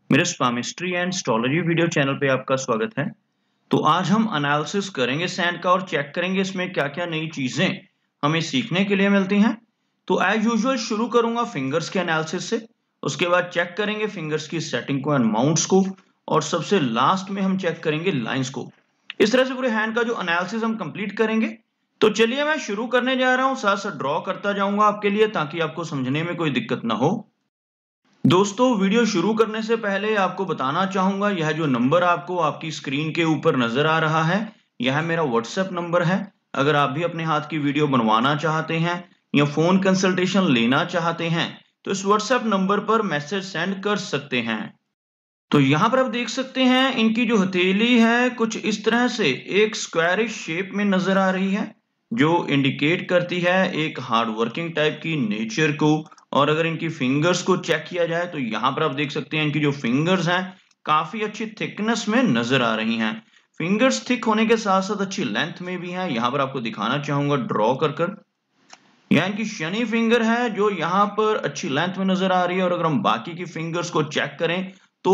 मेरे स्पामिस्ट्री and astrology video channel पे आपका स्वागत है। तो आज हम एनालिसिस करेंगे सैंड का और चेक करेंगे इसमें क्या-क्या नई चीजें हमें सीखने के लिए मिलती हैं। तो एज यूजुअल शुरू करूंगा फिंगर्स के एनालिसिस से, उसके बाद चेक करेंगे फिंगर्स की सेटिंग को एंड माउंट्स को, और सबसे लास्ट में हम चेक करेंगे लाइंस को। इस तरह से पूरे हैंड का जो एनालिसिस हम कंप्लीट करेंगे। तो चलिए मैं शुरू करने जा रहा हूँ, साथ साथ ड्रॉ करता जाऊंगा आपके लिए ताकि आपको समझने में कोई दिक्कत ना हो। दोस्तों, वीडियो शुरू करने से पहले आपको बताना चाहूंगा, यह जो नंबर आपको आपकी स्क्रीन के ऊपर नजर आ रहा है, यह मेरा व्हाट्सएप नंबर है। अगर आप भी अपने हाथ की वीडियो बनवाना चाहते हैं या फोन कंसल्टेशन लेना चाहते हैं तो इस व्हाट्सएप नंबर पर मैसेज सेंड कर सकते हैं। तो यहाँ पर आप देख सकते हैं इनकी जो हथेली है कुछ इस तरह से एक स्क्वायरिश शेप में नजर आ रही है, जो इंडिकेट करती है एक हार्ड वर्किंग टाइप की नेचर को। और अगर इनकी फिंगर्स को चेक किया जाए तो यहाँ पर आप देख सकते हैं इनकी जो फिंगर्स हैं काफी अच्छी थिकनेस में नजर आ रही हैं। फिंगर्स थिक होने के साथ साथ अच्छी लेंथ में भी हैं। यहाँ पर आपको दिखाना चाहूंगा ड्रॉ कर यह इनकी शनि फिंगर है जो यहाँ पर अच्छी लेंथ में नजर आ रही है। और अगर हम बाकी की फिंगर्स को चेक करें तो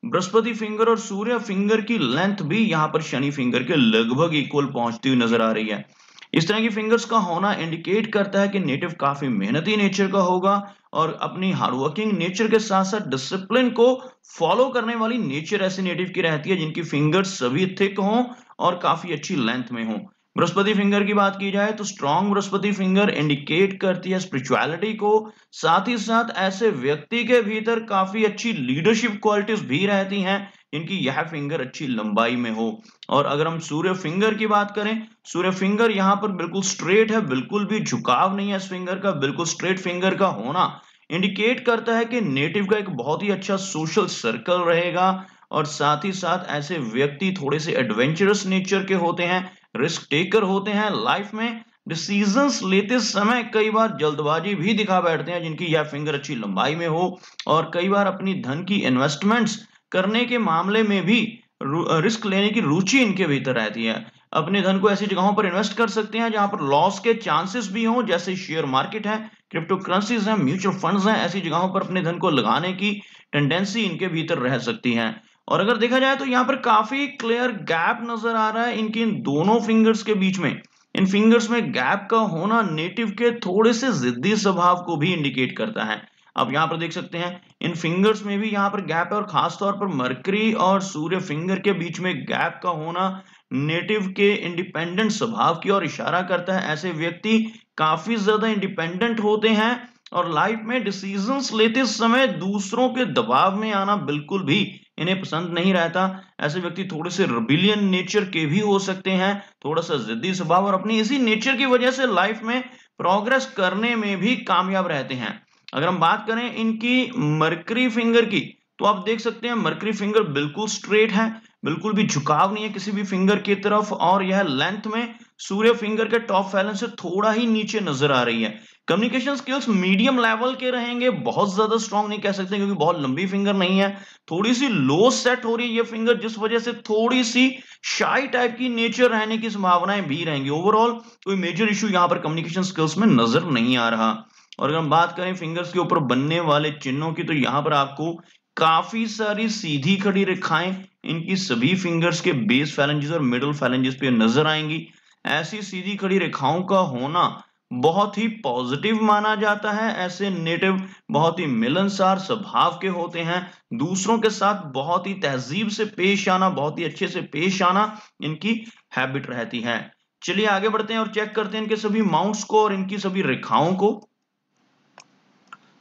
बृहस्पति फिंगर और सूर्य फिंगर की लेंथ भी यहाँ पर शनि फिंगर के लगभग इक्वल पहुंचती हुई नजर आ रही है। इस तरह की फिंगर्स का होना इंडिकेट करता है कि नेटिव काफी मेहनती नेचर का होगा और अपनी हार्डवर्किंग नेचर के साथ साथ डिसिप्लिन को फॉलो करने वाली नेचर ऐसी नेटिव की रहती है जिनकी फिंगर्स सभी थिक हों और काफी अच्छी लेंथ में हों। बृहस्पति फिंगर की बात की जाए तो स्ट्रॉन्ग बृहस्पति फिंगर इंडिकेट करती है स्पिरिचुअलिटी को, साथ ही साथ ऐसे व्यक्ति के भीतर काफी अच्छी लीडरशिप क्वालिटीज भी रहती हैं जिनकी यह फिंगर अच्छी लंबाई में हो। और अगर हम सूर्य फिंगर की बात करें, सूर्य फिंगर यहाँ पर बिल्कुल स्ट्रेट है, बिल्कुल भी झुकाव नहीं है इस फिंगर का। बिल्कुल स्ट्रेट फिंगर का होना इंडिकेट करता है कि नेटिव का एक बहुत ही अच्छा सोशल सर्कल रहेगा। और साथ ही साथ ऐसे व्यक्ति थोड़े से एडवेंचरस नेचर के होते हैं, रिस्क टेकर होते हैं। लाइफ में डिसीजंस लेते समय कई बार जल्दबाजी भी दिखा बैठते हैं जिनकी यह फिंगर अच्छी लंबाई में हो। और कई बार अपनी धन की इन्वेस्टमेंट्स करने के मामले में भी रिस्क लेने की रुचि इनके भीतर रहती है। अपने धन को ऐसी जगहों पर इन्वेस्ट कर सकते हैं जहां पर लॉस के चांसेस भी हों, जैसे शेयर मार्केट है, क्रिप्टो करेंसीज हैं, म्यूचुअल फंड्स हैं। ऐसी जगहों पर अपने धन को लगाने की टेंडेंसी इनके भीतर रह सकती है। और अगर देखा जाए तो यहाँ पर काफी क्लियर गैप नजर आ रहा है इनकी इन दोनों फिंगर्स के बीच में। इन फिंगर्स में गैप का होना नेटिव के थोड़े से जिद्दी स्वभाव को भी इंडिकेट करता है। आप यहाँ पर देख सकते हैं इन फिंगर्स में भी यहाँ पर गैप है, और खास तौर पर मरकरी और सूर्य फिंगर के बीच में गैप का होना नेटिव के इंडिपेंडेंट स्वभाव की ओर इशारा करता है। ऐसे व्यक्ति काफी ज्यादा इंडिपेंडेंट होते हैं और लाइफ में डिसीजंस लेते समय दूसरों के दबाव में आना बिल्कुल भी इन्हें पसंद नहीं रहता। ऐसे व्यक्ति थोड़े से रिबिलियन नेचर के भी हो सकते हैं, थोड़ा सा जिद्दी स्वभाव, और अपनी इसी नेचर की वजह से लाइफ में प्रोग्रेस करने में भी कामयाब रहते हैं। अगर हम बात करें इनकी मरकरी फिंगर की तो आप देख सकते हैं मरकरी फिंगर बिल्कुल स्ट्रेट है, बिल्कुल भी झुकाव नहीं है किसी भी फिंगर की तरफ, और यह लेंथ में सूर्य फिंगर के टॉप फैलन से थोड़ा ही नीचे नजर आ रही है। कम्युनिकेशन स्किल्स मीडियम लेवल के रहेंगे, बहुत ज्यादा स्ट्रांग नहीं कह सकते क्योंकि बहुत लंबी फिंगर नहीं है। थोड़ी सी लो सेट हो रही है ये फिंगर, जिस वजह से थोड़ी सी शाई टाइप की नेचर रहने की संभावनाएं भी रहेंगी। ओवरऑल कोई मेजर इशू यहाँ पर कम्युनिकेशन स्किल्स में नजर नहीं आ रहा। और अगर हम बात करें फिंगर्स के ऊपर बनने वाले चिन्हों की तो यहाँ पर आपको काफी सारी सीधी खड़ी रेखाएं इनकी सभी फिंगर्स के बेस फैलेंजेस और मिडल फैलेंजेस पे नजर आएंगी। ऐसी सीधी खड़ी रेखाओं का होना बहुत ही पॉजिटिव माना जाता है। ऐसे नेटिव बहुत ही मिलनसार स्वभाव के होते हैं, दूसरों के साथ बहुत ही तहजीब से पेश आना, बहुत ही अच्छे से पेश आना इनकी हैबिट रहती है। चलिए आगे बढ़ते हैं और चेक करते हैं इनके सभी माउंट्स को और इनकी सभी रेखाओं को।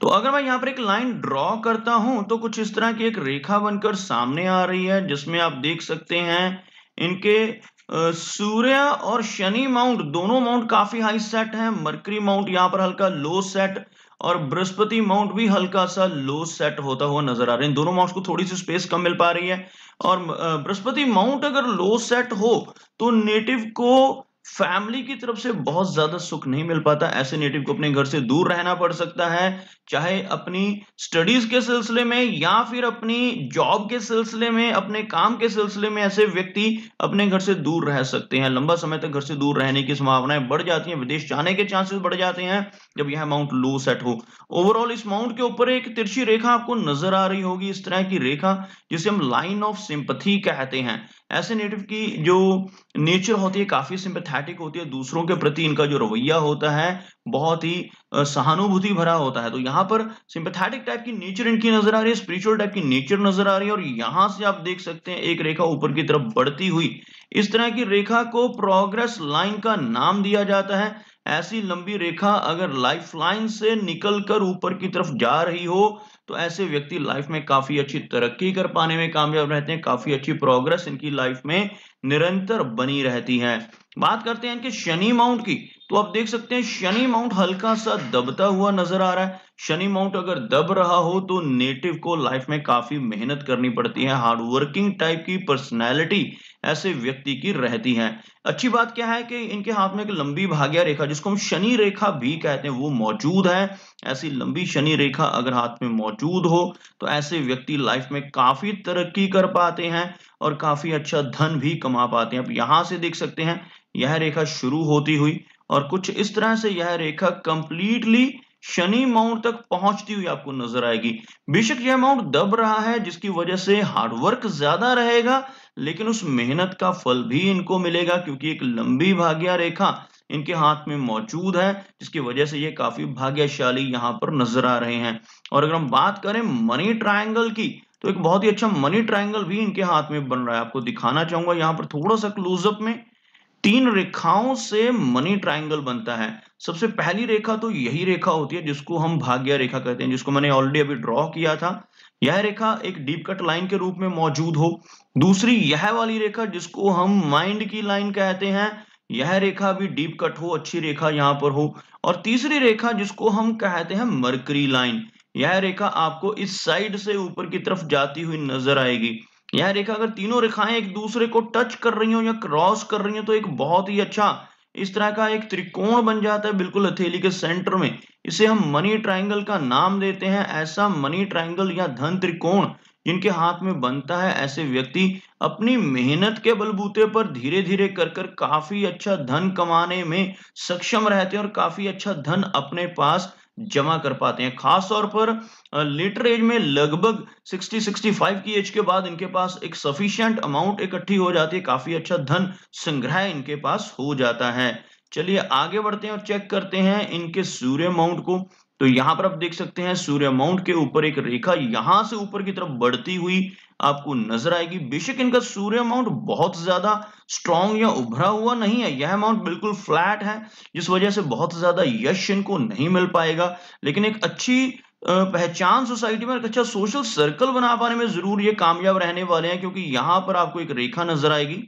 तो अगर मैं यहाँ पर एक लाइन ड्रॉ करता हूं तो कुछ इस तरह की एक रेखा बनकर सामने आ रही है, जिसमें आप देख सकते हैं इनके सूर्य और शनि माउंट, दोनों माउंट काफी हाई सेट है। मरकरी माउंट यहाँ पर हल्का लो सेट और बृहस्पति माउंट भी हल्का सा लो सेट होता हुआ नजर आ रहे हैं। दोनों माउंट्स को थोड़ी सी स्पेस कम मिल पा रही है। और बृहस्पति माउंट अगर लो सेट हो तो नेटिव को फैमिली की तरफ से बहुत ज्यादा सुख नहीं मिल पाता। ऐसे नेटिव को अपने घर से दूर रहना पड़ सकता है, चाहे अपनी स्टडीज के सिलसिले में या फिर अपनी जॉब के सिलसिले में, अपने काम के सिलसिले में ऐसे व्यक्ति अपने घर से दूर रह सकते हैं। लंबा समय तक घर से दूर रहने की संभावनाएं बढ़ जाती हैं, विदेश जाने के चांसेस बढ़ जाते हैं जब यह माउंट लो सेट हो। ओवरऑल इस माउंट के ऊपर एक तिरछी रेखा आपको नजर आ रही होगी, इस तरह की रेखा जिसे हम लाइन ऑफ सिंपैथी कहते हैं। ऐसे नेटिव की जो नेचर होती है काफी सिंपैथेटिक होती है, दूसरों के प्रति इनका जो रवैया होता है बहुत ही सहानुभूति भरा होता है। तो यहाँ पर सिंपैथेटिक टाइप की नेचर इनकी नजर आ रही है, स्पिरिचुअल टाइप की नेचर नजर आ रही है। और यहाँ से आप देख सकते हैं एक रेखा ऊपर की तरफ बढ़ती हुई, इस तरह की रेखा को प्रोग्रेस लाइन का नाम दिया जाता है। ऐसी लंबी रेखा अगर लाइफ लाइन से निकलकर ऊपर की तरफ जा रही हो तो ऐसे व्यक्ति लाइफ में काफी अच्छी तरक्की कर पाने में कामयाब रहते हैं, काफी अच्छी प्रोग्रेस इनकी लाइफ में निरंतर बनी रहती है। बात करते हैं इनके शनि माउंट की, तो आप देख सकते हैं शनि माउंट हल्का सा दबता हुआ नजर आ रहा है। शनि माउंट अगर दब रहा हो तो नेटिव को लाइफ में काफी मेहनत करनी पड़ती है, हार्ड वर्किंग टाइप की पर्सनैलिटी ऐसे व्यक्ति की रहती है। अच्छी बात क्या है कि इनके हाथ में एक लंबी भाग्य रेखा, जिसको हम शनि रेखा भी कहते हैं, वो मौजूद है। ऐसी लंबी शनि रेखा अगर हाथ में मौजूद हो तो ऐसे व्यक्ति लाइफ में काफी तरक्की कर पाते हैं और काफी अच्छा धन भी कमा पाते हैं। आप यहां से देख सकते हैं यह रेखा शुरू होती हुई और कुछ इस तरह से यह रेखा कंप्लीटली शनि माउंट तक पहुंचती हुई आपको नजर आएगी। बेशक यह माउंट दब रहा है जिसकी वजह से हार्डवर्क ज्यादा रहेगा, लेकिन उस मेहनत का फल भी इनको मिलेगा क्योंकि एक लंबी भाग्य रेखा इनके हाथ में मौजूद है, जिसकी वजह से ये काफी भाग्यशाली यहाँ पर नजर आ रहे हैं। और अगर हम बात करें मनी ट्रायंगल की, तो एक बहुत ही अच्छा मनी ट्रायंगल भी इनके हाथ में बन रहा है। आपको दिखाना चाहूंगा यहाँ पर थोड़ा सा क्लोजअप में, 3 रेखाओं से मनी ट्रायंगल बनता है। सबसे पहली रेखा तो यही रेखा होती है जिसको हम भाग्य रेखा कहते हैं, जिसको मैंने ऑलरेडी अभी ड्रॉ किया था। यह रेखा एक डीप कट लाइन के रूप में मौजूद हो। दूसरी यह वाली रेखा जिसको हम माइंड की लाइन कहते हैं, यह रेखा भी डीप कट हो, अच्छी रेखा यहाँ पर हो। और तीसरी रेखा जिसको हम कहते हैं मरकरी लाइन, यह रेखा आपको इस साइड से ऊपर की तरफ जाती हुई नजर आएगी। यह रेखा अगर तीनों रेखाएं एक दूसरे को टच कर रही हो या क्रॉस कर रही हो तो एक बहुत ही अच्छा इस तरह का एक त्रिकोण बन जाता है बिल्कुल हथेली के सेंटर में। इसे हम मनी ट्रायंगल का नाम देते हैं। ऐसा मनी ट्रायंगल या धन त्रिकोण जिनके हाथ में बनता है, ऐसे व्यक्ति अपनी मेहनत के बलबूते पर धीरे धीरे कर कर काफी अच्छा धन कमाने में सक्षम रहते हैं और काफी अच्छा धन अपने पास जमा कर पाते हैं। खास तौर पर लेटर एज में लगभग 60-65 की एज के बाद इनके पास एक सफिशिएंट अमाउंट इकट्ठी हो जाती है, काफी अच्छा धन संग्रह इनके पास हो जाता है। चलिए आगे बढ़ते हैं और चेक करते हैं इनके सूर्य माउंट को। तो यहाँ पर आप देख सकते हैं सूर्य माउंट के ऊपर एक रेखा यहां से ऊपर की तरफ बढ़ती हुई आपको नजर आएगी। बेशक इनका सूर्य माउंट बहुत ज्यादा स्ट्रॉन्ग या उभरा हुआ नहीं है, यह माउंट बिल्कुल फ्लैट है, जिस वजह से बहुत ज्यादा यश इनको नहीं मिल पाएगा। लेकिन एक अच्छी पहचान सोसाइटी में, एक अच्छा सोशल सर्कल बना पाने में जरूर ये कामयाब रहने वाले हैं, क्योंकि यहाँ पर आपको एक रेखा नजर आएगी,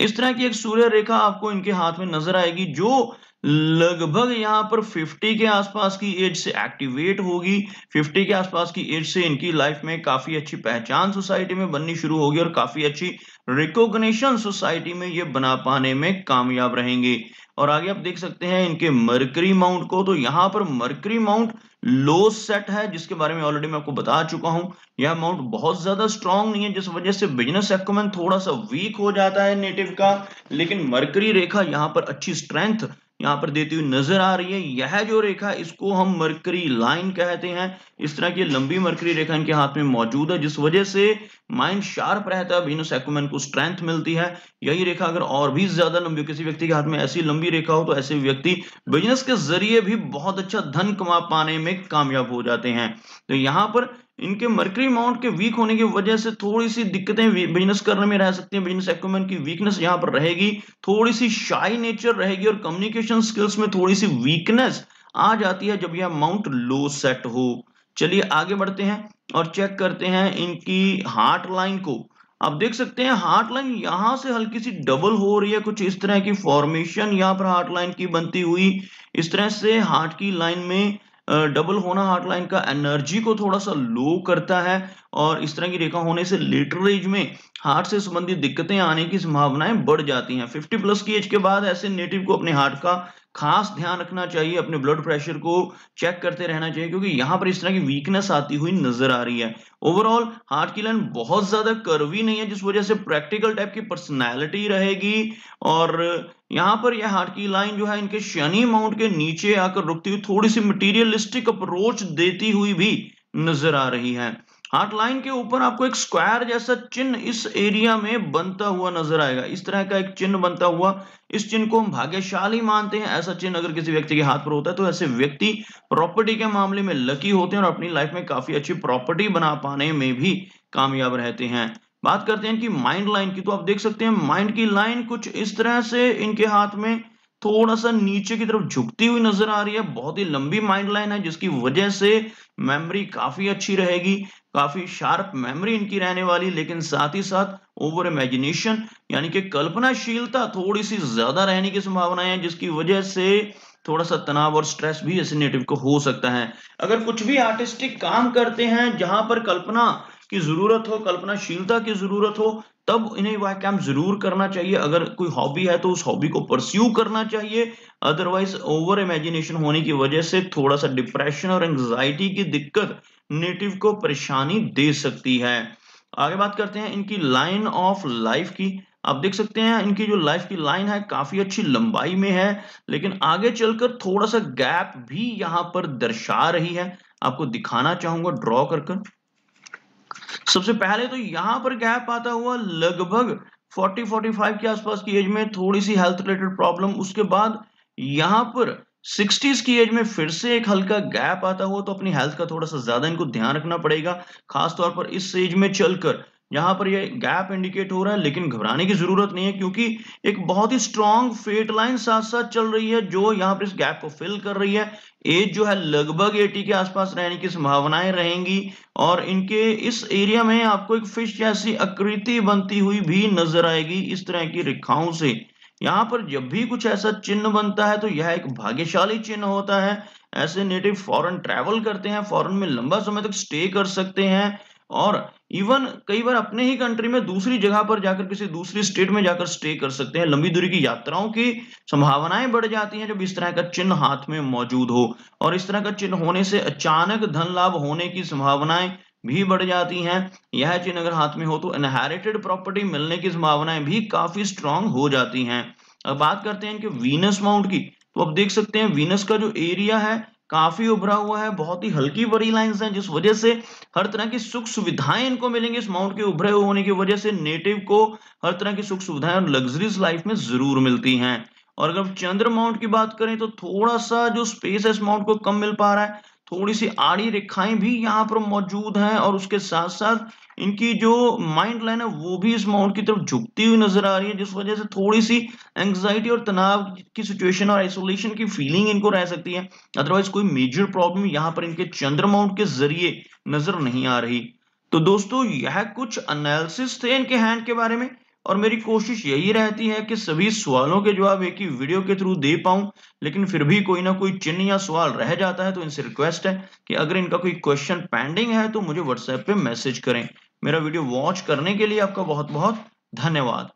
इस तरह की एक सूर्य रेखा आपको इनके हाथ में नजर आएगी जो लगभग यहाँ पर 50 के आसपास की एज से एक्टिवेट होगी। 50 के आसपास की एज से इनकी लाइफ में काफी अच्छी पहचान सोसाइटी में बननी शुरू होगी और काफी अच्छी रिकॉग्निशन सोसाइटी में ये बना पाने में कामयाब रहेंगे। और आगे आप देख सकते हैं इनके मरकरी माउंट को, तो यहाँ पर मरकरी माउंट लो सेट है, जिसके बारे में ऑलरेडी मैं आपको बता चुका हूं। यह माउंट बहुत ज्यादा स्ट्रांग नहीं है, जिस वजह से बिजनेस एक्यूमेन थोड़ा सा वीक हो जाता है नेटिव का। लेकिन मरकरी रेखा यहाँ पर अच्छी स्ट्रेंथ यहाँ पर देती हुई नजर आ रही है। यह जो रेखा इसको हम मरकरी लाइन कहते हैं। इस तरह की लंबी मरकरी रेखा इनके हाथ में मौजूद है, जिस वजह से माइंड शार्प रहता है, बिजनेस एक्यूमेन को स्ट्रेंथ मिलती है। यही रेखा अगर और भी ज्यादा लंबी, किसी व्यक्ति के हाथ में ऐसी लंबी रेखा हो तो ऐसे व्यक्ति बिजनेस के जरिए भी बहुत अच्छा धन कमा पाने में कामयाब हो जाते हैं। तो यहाँ पर इनके मरकरी माउंट के वीक होने की वजह से थोड़ी सी दिक्कतें बिजनेस करने में रह सकती हैं। बिजनेस एक्यूमेन की वीकनेस यहाँ पर रहेगी, थोड़ी सी शाई नेचर रहेगी और कम्युनिकेशन स्किल्स में थोड़ी सी वीकनेस आ जाती है जब यह माउंट लो सेट हो। चलिए आगे बढ़ते हैं और चेक करते हैं इनकी हार्ट लाइन को। आप देख सकते हैं हार्ट लाइन यहां से हल्की सी डबल हो रही है, कुछ इस तरह की फॉर्मेशन यहाँ पर हार्ट लाइन की बनती हुई। इस तरह से हार्ट की लाइन में डबल होना हार्ट लाइन का एनर्जी को थोड़ा सा लो करता है और इस तरह की रेखा होने से लेटर एज में हार्ट से संबंधित दिक्कतें आने की संभावनाएं बढ़ जाती हैं। 50 प्लस की एज के बाद ऐसे नेटिव को अपने हार्ट का खास ध्यान रखना चाहिए, अपने ब्लड प्रेशर को चेक करते रहना चाहिए, क्योंकि यहाँ पर इस तरह की वीकनेस आती हुई नजर आ रही है। ओवरऑल हार्ट की लाइन बहुत ज्यादा कर्वी नहीं है, जिस वजह से प्रैक्टिकल टाइप की पर्सनैलिटी रहेगी। और यहाँ पर यह हार्ट की लाइन जो है इनके शनि माउंट के नीचे आकर रुकती हुई थोड़ी सी मटीरियलिस्टिक अप्रोच देती हुई भी नजर आ रही है। हार्ट लाइन के ऊपर आपको एक स्क्वायर जैसा चिन्ह इस एरिया में बनता हुआ नजर आएगा। इस तरह का एक चिन्ह बनता हुआ, इस चिन्ह को हम भाग्यशाली मानते हैं। ऐसा चिन्ह अगर किसी व्यक्ति के हाथ पर होता है तो ऐसे व्यक्ति प्रॉपर्टी के मामले में लकी होते हैं और अपनी लाइफ में काफी अच्छी प्रॉपर्टी बना पाने में भी कामयाब रहते हैं। बात करते हैं इनकी माइंड लाइन की, तो आप देख सकते हैं माइंड की लाइन कुछ इस तरह से इनके हाथ में थोड़ा सा नीचे की तरफ झुकती हुई नजर आ रही है। बहुत ही लंबी माइंड लाइन है, जिसकी वजह से मेमोरी काफी अच्छी रहेगी, काफी शार्प मेमोरी इनकी रहने वाली, लेकिन साथ ही साथ ओवर इमेजिनेशन यानी कि कल्पनाशीलता थोड़ी सी ज्यादा रहने की संभावना है, जिसकी वजह से थोड़ा सा तनाव और स्ट्रेस भी ऐसे नेटिव को हो सकता है। अगर कुछ भी आर्टिस्टिक काम करते हैं जहां पर कल्पना की जरूरत हो, कल्पनाशीलता की जरूरत हो, तब इन्हें वह काम जरूर करना चाहिए। अगर कोई हॉबी है तो उस हॉबी को परस्यू करना चाहिए। अदरवाइज ओवर इमेजिनेशन होने की वजह से थोड़ा सा डिप्रेशन और एंजाइटी की दिक्कत नेटिव को परेशानी दे सकती है। आगे बात करते हैं इनकी लाइन ऑफ लाइफ की। आप देख सकते हैं इनकी जो लाइफ की लाइन है काफी अच्छी लंबाई में है, लेकिन आगे चलकर थोड़ा सा गैप भी यहां पर दर्शा रही है। आपको दिखाना चाहूंगा ड्रॉ कर। सबसे पहले तो यहां पर गैप आता हुआ लगभग 40-45 के आसपास की एज में थोड़ी सी हेल्थ रिलेटेड प्रॉब्लम, उसके बाद यहां पर 60s की एज में फिर से एक हल्का गैप आता हुआ, तो अपनी हेल्थ का थोड़ा सा ज्यादा इनको ध्यान रखना पड़ेगा, खासतौर पर इस एज में चलकर जहां पर ये गैप इंडिकेट हो रहा है। लेकिन घबराने की जरूरत नहीं है, क्योंकि एक बहुत ही स्ट्रॉन्ग फेट लाइन साथ साथ चल रही है जो यहाँ पर इस गैप को फिल कर रही है। एज जो है लगभग 80 के आसपास रहने की संभावनाएं रहेंगी और इनके इस एरिया में आपको एक फिश जैसी आकृति बनती हुई भी नजर आएगी इस तरह की रेखाओं से। यहाँ पर जब भी कुछ ऐसा चिन्ह बनता है तो यह एक भाग्यशाली चिन्ह होता है। ऐसे नेटिव फॉरेन ट्रैवल करते हैं, फॉरेन में लंबा समय तक स्टे कर सकते हैं और इवन कई बार अपने ही कंट्री में दूसरी जगह पर जाकर किसी दूसरी स्टेट में जाकर स्टे कर सकते हैं। लंबी दूरी की यात्राओं की संभावनाएं बढ़ जाती हैं जब इस तरह का चिन्ह हाथ में मौजूद हो, और इस तरह का चिन्ह होने से अचानक धन लाभ होने की संभावनाएं भी बढ़ जाती हैं। यह चिन्ह अगर हाथ में हो तो इनहेरिटेड प्रॉपर्टी मिलने की संभावनाएं भी काफी स्ट्रांग हो जाती हैं। अब बात करते हैं इनके वीनस माउंट की, तो आप देख सकते हैं वीनस का जो एरिया है काफी उभरा हुआ है, बहुत ही हल्की बड़ी लाइंस हैं, जिस वजह से हर तरह की सुख सुविधाएं इनको मिलेंगी। इस माउंट के उभरे हुए होने की वजह से नेटिव को हर तरह की सुख सुविधाएं और लग्जरीज लाइफ में जरूर मिलती हैं। और अगर चंद्र माउंट की बात करें तो थोड़ा सा जो स्पेस है इस माउंट को कम मिल पा रहा है, थोड़ी सी आड़ी रेखाएं भी यहाँ पर मौजूद हैं और उसके साथ साथ इनकी जो माइंड लाइन है वो भी इस माउंट की तरफ झुकती हुई नजर आ रही है, जिस वजह से थोड़ी सी एंग्जाइटी और तनाव की सिचुएशन और आइसोलेशन की फीलिंग इनको रह सकती है। अदरवाइज कोई मेजर प्रॉब्लम यहाँ पर इनके चंद्र माउंट के जरिए नजर नहीं आ रही। तो दोस्तों यह कुछ एनालिसिस थे इनके हैंड के बारे में, और मेरी कोशिश यही रहती है कि सभी सवालों के जवाब एक ही वीडियो के थ्रू दे पाऊं, लेकिन फिर भी कोई ना कोई चिन्ह या सवाल रह जाता है, तो इनसे रिक्वेस्ट है कि अगर इनका कोई क्वेश्चन पेंडिंग है तो मुझे व्हाट्सएप पे मैसेज करें। मेरा वीडियो वॉच करने के लिए आपका बहुत बहुत धन्यवाद।